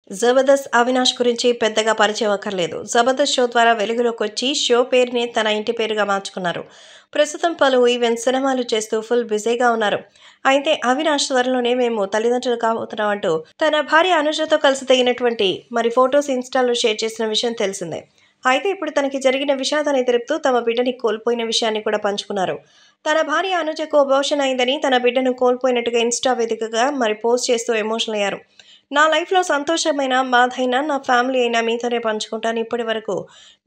జబర్దస్త్ అవినాష్ గురించి పెద్దగా పరిచయం అక్కర్లేదు. జబర్దస్త్ షో ద్వారా వెలుగులోకొచ్చి షో పేరుని తన ఇంటి పేరుగా మార్చుకున్నారు. ప్రస్తుతం పలు ఈవెంట్స్, సినిమాలు చేస్తూ ఫుల్ బిజీగా ఉన్నారు. అయితే అవినాష్ త్వరలోనే మేము తల్లిదండ్రులు కాబోతున్నామంటూ తన భార్య అనుజతో కలిసి దిగినటువంటి ఫొటోస్ ఇన్‌స్టాలో షేర్ చేసిన విషయం తెలిసిందే. అయితే ఇప్పుడు తనకి జరిగిన విషాదాన్ని తెలుపుతూ తమ బిడ్డని కోల్పోయిన విషయాన్ని కూడా పంచుకున్నారు. తన భార్య అనుజకు అబార్షన్ అయిందని, తన బిడ్డను కోల్పోయినట్టుగా ఇన్‌స్టా వేదికగా పోస్ట్ చేస్తూ ఎమోషనల్ అయ్యారు. నా లైఫ్‌లో సంతోషమైన, బాధైనా, నా ఫ్యామిలీ అయినా మీతోనే పంచుకుంటాను. ఇప్పటివరకు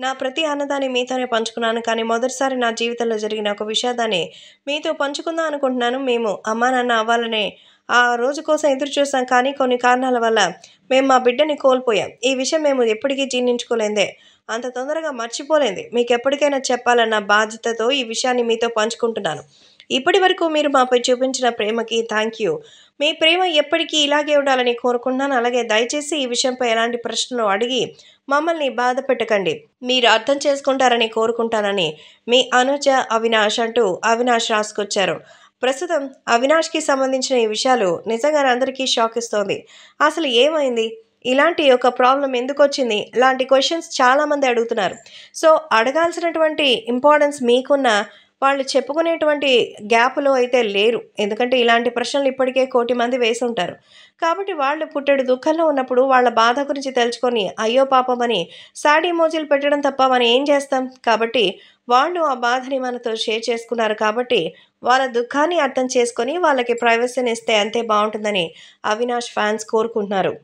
నా ప్రతి ఆనందాన్ని మీతోనే పంచుకున్నాను. కానీ మొదటిసారి నా జీవితంలో జరిగిన ఒక విషాదాన్ని మీతో పంచుకుందాం అనుకుంటున్నాను. మేము అమ్మానాన్న అవ్వాలనే ఆ రోజు కోసం ఎదురు చూసాం. కానీ కొన్ని కారణాల వల్ల మేము మా బిడ్డని కోల్పోయాం. ఈ విషయం మేము ఎప్పటికీ జీర్ణించుకోలేనిదే. అంత తొందరగా మర్చిపోలేనిది. మీకెప్పటికైనా చెప్పాలన్న బాధ్యతతో ఈ విషయాన్ని మీతో పంచుకుంటున్నాను. ఇప్పటివరకు మీరు మాపై చూపించిన ప్రేమకి థాంక్యూ. మీ ప్రేమ ఎప్పటికీ ఇలాగే ఉండాలని కోరుకుంటున్నాను. అలాగే దయచేసి ఈ విషయంపై ఎలాంటి ప్రశ్నలు అడిగి మమ్మల్ని బాధ పెట్టకండి. మీరు అర్థం చేసుకుంటారని కోరుకుంటానని మీ అనుజ అవినాష్ అంటూ అవినాష్ రాసుకొచ్చారు. ప్రస్తుతం అవినాష్‌కి సంబంధించిన ఈ విషయాలు నిజంగానే అందరికీ షాక్ ఇస్తోంది. అసలు ఏమైంది? ఇలాంటి ఒక ప్రాబ్లమ్ ఎందుకొచ్చింది? ఇలాంటి క్వెషన్స్ చాలామంది అడుగుతున్నారు. సో, అడగాల్సినటువంటి ఇంపార్టెన్స్ మీకున్న వాళ్ళు చెప్పుకునేటువంటి గ్యాప్‌లో అయితే లేరు. ఎందుకంటే ఇలాంటి ప్రశ్నలు ఇప్పటికే కోటి మంది వేసుంటారు. కాబట్టి వాళ్ళు పుట్టెడు దుఃఖంలో ఉన్నప్పుడు వాళ్ళ బాధ గురించి తెలుసుకొని అయ్యో పాపమని సాడ్ ఎమోజిలు పెట్టడం తప్ప మనం ఏం చేస్తాం? కాబట్టి వాళ్ళు ఆ బాధని మనతో షేర్ చేసుకున్నారు కాబట్టి వాళ్ళ దుఃఖాన్ని అర్థం చేసుకొని వాళ్ళకి ప్రైవసీని ఇస్తే అంతే బావుంటుందని అవినాష్ ఫ్యాన్స్ కోరుకుంటున్నారు.